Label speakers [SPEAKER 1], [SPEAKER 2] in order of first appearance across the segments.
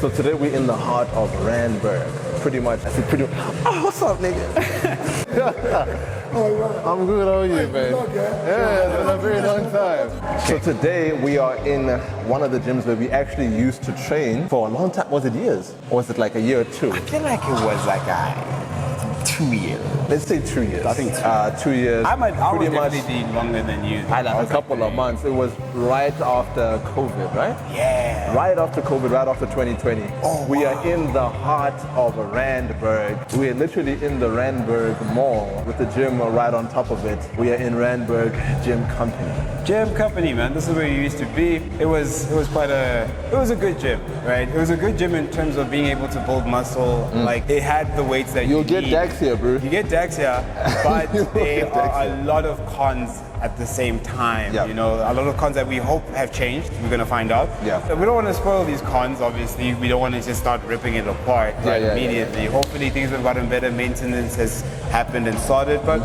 [SPEAKER 1] So today we're in the heart of Randburg. Pretty much. I said pretty much. Oh, what's up, nigga? I'm good, how are you, man? Yeah, it's been a very long time. So today we are in one of the gyms where we actually used to train for a long time. Was it years? Or was it like a year or two?
[SPEAKER 2] I feel like it was like 2 years.
[SPEAKER 1] Let's say 2 years.
[SPEAKER 2] I think
[SPEAKER 1] 2 years.
[SPEAKER 2] I would
[SPEAKER 1] pretty much
[SPEAKER 2] definitely be longer than you.
[SPEAKER 1] a couple of months. It was right after COVID, right?
[SPEAKER 2] Yeah.
[SPEAKER 1] Right after COVID, right after 2020.
[SPEAKER 2] Oh,
[SPEAKER 1] we
[SPEAKER 2] wow.
[SPEAKER 1] are in the heart of Randburg. We are literally in the Randburg Mall with the gym right on top of it. We are in Randburg Gym Company.
[SPEAKER 2] Gym company, man. This is where you used to be. It was a good gym, right? It was a good gym in terms of being able to build muscle. Like it had the weights that
[SPEAKER 1] You'll
[SPEAKER 2] you
[SPEAKER 1] get
[SPEAKER 2] need.
[SPEAKER 1] Dax here, bro.
[SPEAKER 2] You get Dax here, but there
[SPEAKER 1] Dax
[SPEAKER 2] are
[SPEAKER 1] here.
[SPEAKER 2] a lot of cons at the same time.
[SPEAKER 1] Yeah.
[SPEAKER 2] You know, a lot of cons that we hope have changed. We're gonna find out.
[SPEAKER 1] Yeah.
[SPEAKER 2] We don't want to spoil these cons. Obviously, we don't want to just start ripping it apart immediately. Hopefully, things have gotten better. Maintenance has happened and started, but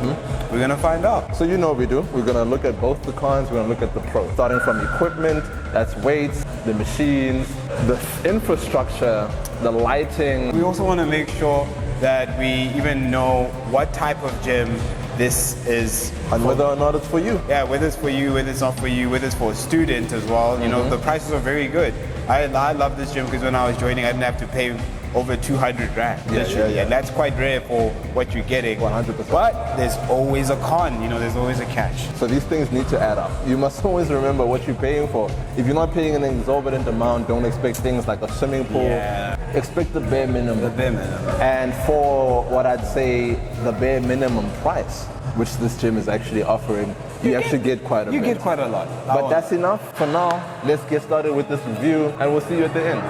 [SPEAKER 2] we're gonna find out.
[SPEAKER 1] So you know what we do. We're gonna look at both the cons, we're gonna look at the pros. Starting from equipment, that's weights, the machines, the infrastructure, the lighting.
[SPEAKER 2] We also want to make sure that we even know what type of gym this is.
[SPEAKER 1] And whether or not it's for you.
[SPEAKER 2] Yeah, whether it's for you, whether it's not for you, whether it's for a student as well. You know, the prices are very good. I love this gym because when I was joining, I didn't have to pay over 200 rand, literally.
[SPEAKER 1] yeah.
[SPEAKER 2] And that's quite rare for what you're getting.
[SPEAKER 1] 100%.
[SPEAKER 2] But there's always a con, you know, there's always a catch.
[SPEAKER 1] So these things need to add up. You must always remember what you're paying for. If you're not paying an exorbitant amount, don't expect things like a swimming pool.
[SPEAKER 2] Yeah.
[SPEAKER 1] Expect the bare minimum.
[SPEAKER 2] The bare minimum.
[SPEAKER 1] And for what I'd say the bare minimum price, which this gym is actually offering, you actually get quite a bit.
[SPEAKER 2] You get quite a lot.
[SPEAKER 1] But that's enough for now. Let's get started with this review and we'll see you at the end.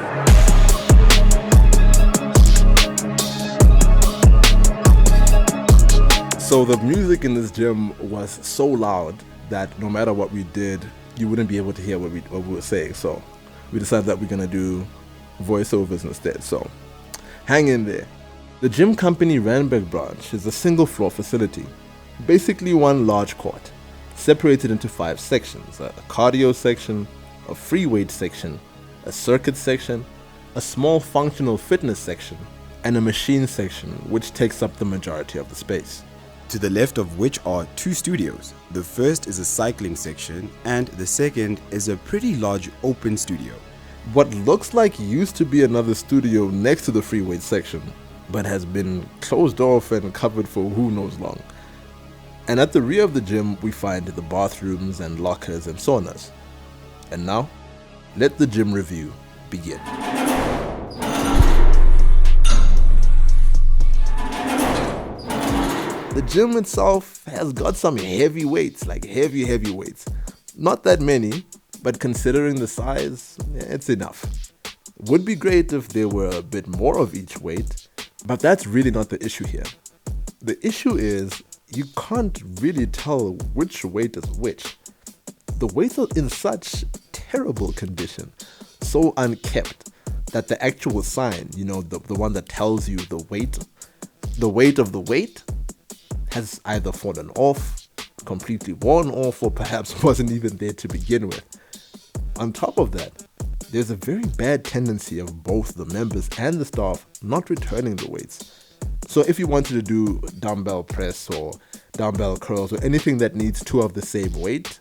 [SPEAKER 1] So the music in this gym was so loud that no matter what we did, you wouldn't be able to hear what we were saying. So we decided that we're gonna do voiceovers instead. So hang in there. The gym company Randburg branch is a single floor facility, basically one large court, separated into 5 sections: a cardio section, a free weight section, a circuit section, a small functional fitness section, and a machine section, which takes up the majority of the space.
[SPEAKER 3] To the left of which are 2 studios. The first is a cycling section and the second is a pretty large open studio.
[SPEAKER 1] What looks like used to be another studio next to the free weight section, but has been closed off and covered for who knows long. And at the rear of the gym, we find the bathrooms and lockers and saunas. And now, let the gym review begin. The gym itself has got some heavy weights, like heavy weights. Not that many, but considering the size, it's enough. Would be great if there were a bit more of each weight, but that's really not the issue here. The issue is you can't really tell which weight is which. The weights are in such terrible condition, so unkept, that the actual sign, you know, the one that tells you the weight of the weight, has either fallen off, completely worn off, or perhaps wasn't even there to begin with. On top of that, there's a very bad tendency of both the members and the staff not returning the weights. So if you wanted to do dumbbell press or dumbbell curls or anything that needs 2 of the same weight,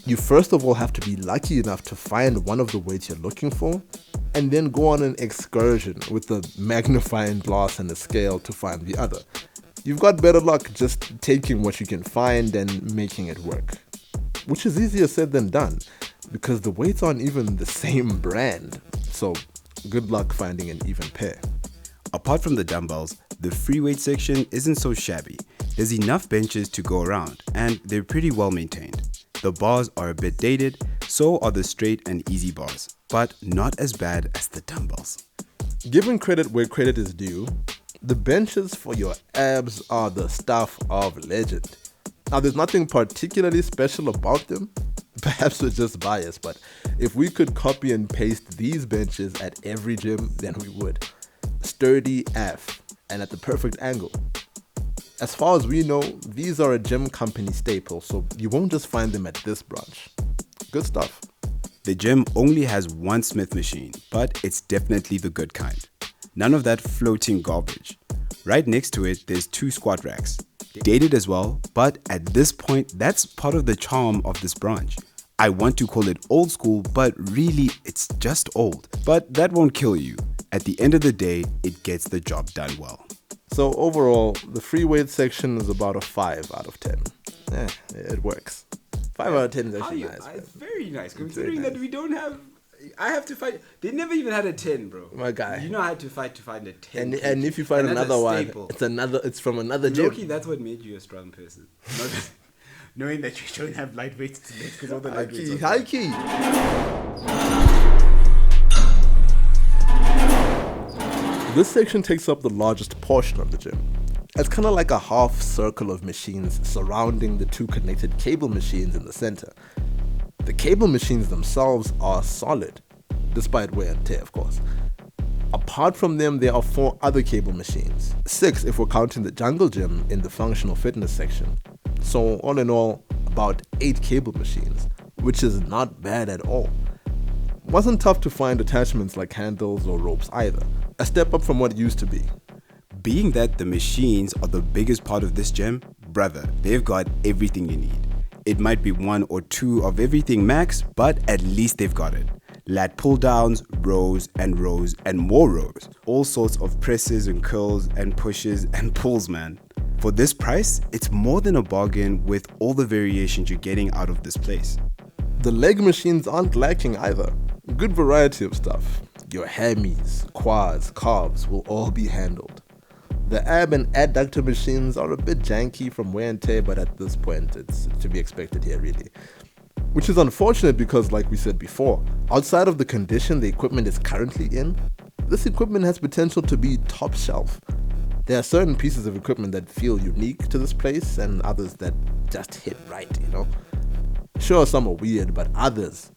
[SPEAKER 1] you first of all have to be lucky enough to find one of the weights you're looking for, and then go on an excursion with a magnifying glass and a scale to find the other. You've got better luck just taking what you can find and making it work. Which is easier said than done, because the weights aren't even the same brand. So good luck finding an even pair.
[SPEAKER 3] Apart from the dumbbells, the free weight section isn't so shabby. There's enough benches to go around and they're pretty well maintained. The bars are a bit dated, so are the straight and easy bars, but not as bad as the dumbbells.
[SPEAKER 1] Giving credit where credit is due, the benches for your abs are the stuff of legend. Now, there's nothing particularly special about them. Perhaps we're just biased, but if we could copy and paste these benches at every gym, then we would. Sturdy AF, and at the perfect angle. As far as we know, these are a gym company staple, so you won't just find them at this branch. Good stuff.
[SPEAKER 3] The gym only has one Smith machine, but it's definitely the good kind. None of that floating garbage. Right next to it, there's 2 squat racks. Dated as well, but at this point, that's part of the charm of this branch. I want to call it old school, but really, it's just old. But that won't kill you. At the end of the day, it gets the job done well.
[SPEAKER 1] So overall, the free weight section is about a 5 out of 10. It works. 5 out of 10 is actually nice.
[SPEAKER 3] It's very nice, considering that we don't have... I have to fight. They never even had a 10, bro.
[SPEAKER 1] My guy.
[SPEAKER 3] You know I had to fight to find a 10.
[SPEAKER 1] And if you find another one, it's from another gym.
[SPEAKER 3] Loki, that's what made you a strong person. Not knowing that you don't have light weights to lift because all the light weights are
[SPEAKER 1] high key. This section takes up the largest portion of the gym. It's kind of like a half circle of machines surrounding the 2 connected cable machines in the center. The cable machines themselves are solid, despite wear and tear, of course. Apart from them, there are 4 other cable machines, 6 if we're counting the jungle gym in the functional fitness section. So all in all, about 8 cable machines, which is not bad at all. Wasn't tough to find attachments like handles or ropes either, a step up from what it used to be.
[SPEAKER 3] Being that the machines are the biggest part of this gym, brother, they've got everything you need. It might be 1 or 2 of everything max, but at least they've got it. Lat pull downs, rows and more rows. All sorts of presses and curls and pushes and pulls, man. For this price, it's more than a bargain with all the variations you're getting out of this place.
[SPEAKER 1] The leg machines aren't lacking either. Good variety of stuff. Your hammies, quads, calves will all be handled. The ab and adductor machines are a bit janky from wear and tear, but at this point it's to be expected here really. Which is unfortunate because, like we said before, outside of the condition the equipment is currently in, this equipment has potential to be top shelf. There are certain pieces of equipment that feel unique to this place and others that just hit right, you know? Sure, some are weird, but others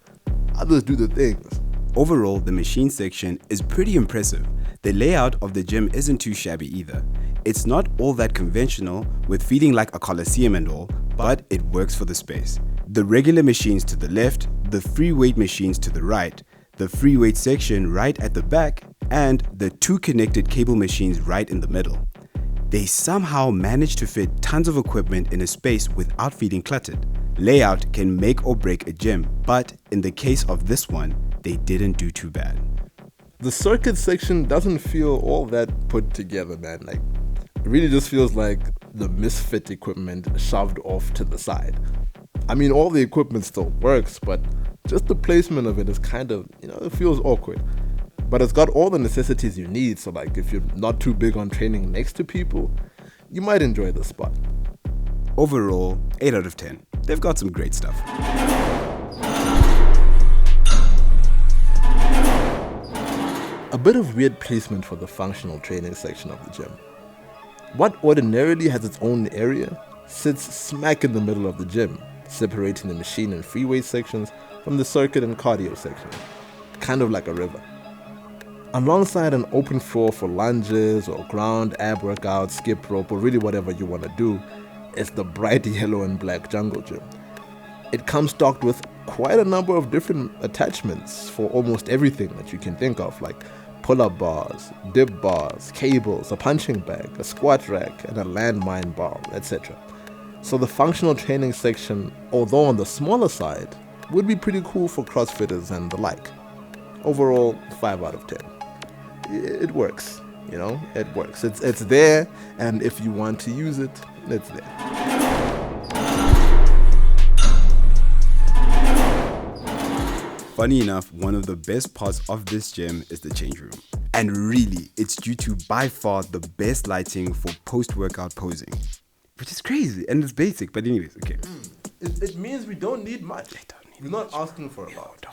[SPEAKER 1] do the things.
[SPEAKER 3] Overall, the machine section is pretty impressive. The layout of the gym isn't too shabby either. It's not all that conventional with feeling like a coliseum and all, but it works for the space. The regular machines to the left, the free weight machines to the right, the free weight section right at the back, and the 2 connected cable machines right in the middle. They somehow managed to fit tons of equipment in a space without feeling cluttered. Layout can make or break a gym, but in the case of this one, they didn't do too bad.
[SPEAKER 1] The circuit section doesn't feel all that put together, man. Like, it really just feels like the misfit equipment shoved off to the side. I mean, all the equipment still works, but just the placement of it is kind of, it feels awkward. But it's got all the necessities you need, so like if you're not too big on training next to people, you might enjoy the spot.
[SPEAKER 3] Overall, 8 out of 10. They've got some great stuff.
[SPEAKER 1] A bit of weird placement for the functional training section of the gym. What ordinarily has its own area sits smack in the middle of the gym, separating the machine and free weight sections from the circuit and cardio section, kind of like a river. Alongside an open floor for lunges or ground, ab workouts, skip rope, or really whatever you want to do, is the bright yellow and black jungle gym. It comes stocked with quite a number of different attachments for almost everything that you can think of, like pull-up bars, dip bars, cables, a punching bag, a squat rack, and a landmine bar, etc. So the functional training section, although on the smaller side, would be pretty cool for CrossFitters and the like. Overall, 5 out of 10. It works, it works. It's there, and if you want to use it, it's there.
[SPEAKER 3] Funny enough, one of the best parts of this gym is the change room. And really, it's due to by far the best lighting for post-workout posing. Which is crazy, and it's basic, but anyways, okay.
[SPEAKER 1] It means we don't need much. We're not asking for a lot.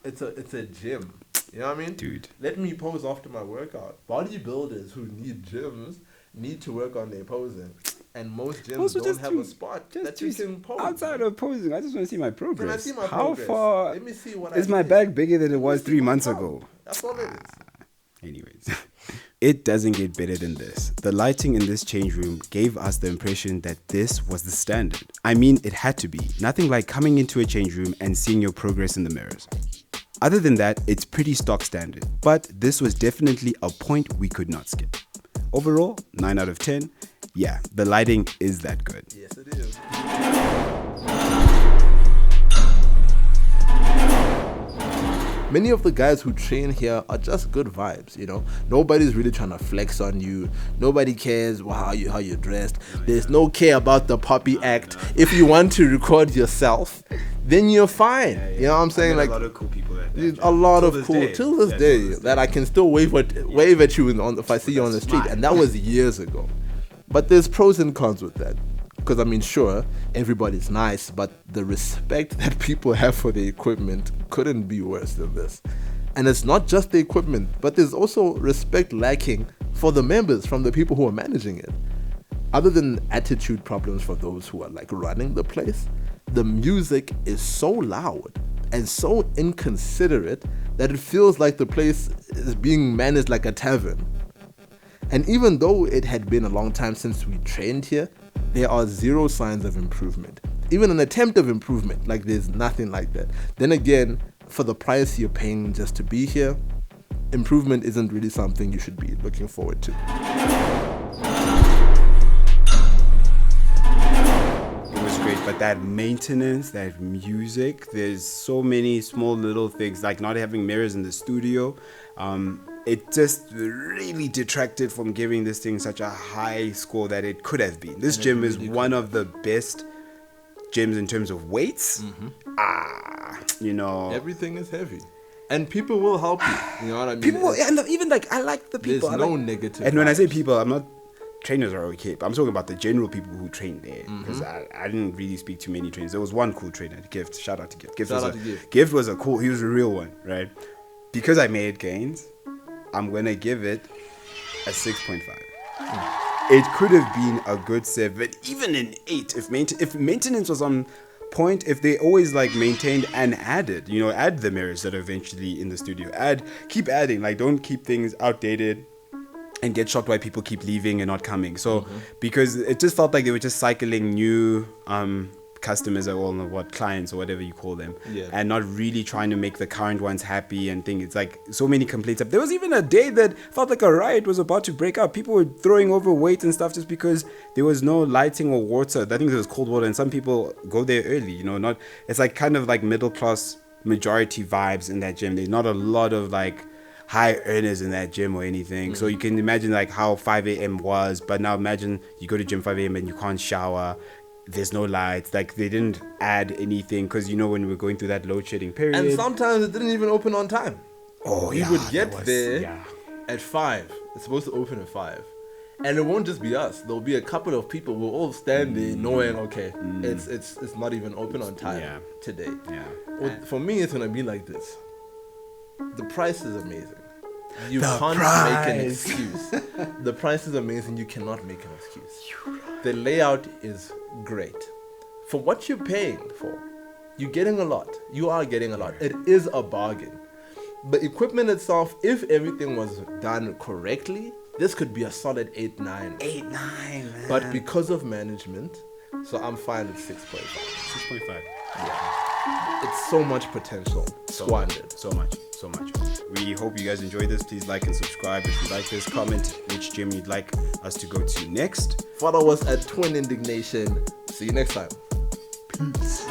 [SPEAKER 1] It's a gym. You know what I mean?
[SPEAKER 3] Dude.
[SPEAKER 1] Let me pose after my workout. Bodybuilders who need gyms need to work on their posing. And most gyms also don't have a spot that you can pose.
[SPEAKER 3] Outside of posing, I just want to see my progress.
[SPEAKER 1] Can I see my
[SPEAKER 3] How
[SPEAKER 1] progress?
[SPEAKER 3] far
[SPEAKER 1] Let me see what
[SPEAKER 3] is my bag bigger than it was 3 months ago?
[SPEAKER 1] That's all it is.
[SPEAKER 3] Anyways, it doesn't get better than this. The lighting in this change room gave us the impression that this was the standard. I mean, it had to be. Nothing like coming into a change room and seeing your progress in the mirrors. Other than that, it's pretty stock standard, but this was definitely a point we could not skip. Overall, 9 out of 10. Yeah, the lighting is that good.
[SPEAKER 1] Yes, it is. Many of the guys who train here are just good vibes, you know. Nobody's really trying to flex on you. Nobody cares how you're dressed. There's no care about the poppy act. If you want to record yourself, then you're fine. You know what I'm saying? Like
[SPEAKER 3] a lot of cool people at that.
[SPEAKER 1] a lot of cool till this day that I can still wave at you if I see you on the street, and that was years ago. But there's pros and cons with that. Because, I mean, sure, everybody's nice, but the respect that people have for the equipment couldn't be worse than this. And it's not just the equipment, but there's also respect lacking for the members from the people who are managing it. Other than attitude problems for those who are like running the place, the music is so loud and so inconsiderate that it feels like the place is being managed like a tavern. And even though it had been a long time since we trained here, there are zero signs of improvement. Even an attempt of improvement, like there's nothing like that. Then again, for the price you're paying just to be here, improvement isn't really something you should be looking forward to.
[SPEAKER 3] It was great, but that maintenance, that music, there's so many small little things, like not having mirrors in the studio. It just really detracted from giving this thing such a high score that it could have been. This gym is one of the best gyms in terms of weights. You know,
[SPEAKER 1] everything is heavy, and people will help you. You know what I mean?
[SPEAKER 3] People, and even like I like the people.
[SPEAKER 1] There's no negative.
[SPEAKER 3] And when I say people, I'm not trainers are okay, but I'm talking about the general people who train there. Because I didn't really speak to many trainers. There was one cool trainer, Gift. Shout out to Gift. Gift was a cool. He was a real one, right? Because I made gains, I'm gonna give it a 6.5. It could have been a good 7, even an 8 if maintenance was on point. If they always like maintained and added, you know, add the mirrors that are eventually in the studio. Keep adding. Like, don't keep things outdated and get shocked why people keep leaving and not coming. So because it just felt like they were just cycling new customers or clients or whatever you call them, and not really trying to make the current ones happy and things. It's like so many complaints. There was even a day that felt like a riot was about to break out. People were throwing over weights and stuff just because there was no lighting or water. I think there was cold water, and some people go there early, you know. Not, it's like kind of like middle class majority vibes in that gym. There's not a lot of like high earners in that gym or anything. So you can imagine like how 5 a.m. was, but now imagine you go to gym 5 a.m. and you can't shower. There's no lights. Like, they didn't add anything because, you know, when we're going through that load shedding period.
[SPEAKER 1] And sometimes it didn't even open on time.
[SPEAKER 3] We
[SPEAKER 1] would get there at 5. It's supposed to open at 5. And it won't just be us. There'll be a couple of people who will all stand there knowing, okay, it's not even open on time today. Well, for me, it's going to be like this. The price is amazing. You can't make an excuse. The price is amazing. You cannot make an excuse. The layout is great. For what you're paying for, you're getting a lot. You are getting a lot. It is a bargain. The equipment itself, if everything was done correctly, this could be a solid 8-9.
[SPEAKER 3] 8-9, man.
[SPEAKER 1] But because of management, so I'm fine with 6.5.
[SPEAKER 3] 6.5.
[SPEAKER 1] Yeah. It's so much potential squandered.
[SPEAKER 3] So much. We hope you guys enjoyed this. Please like and subscribe if you like this. Comment which gym you'd like us to go to next.
[SPEAKER 1] Follow us at Twin Indignation. See you next time.
[SPEAKER 3] Peace.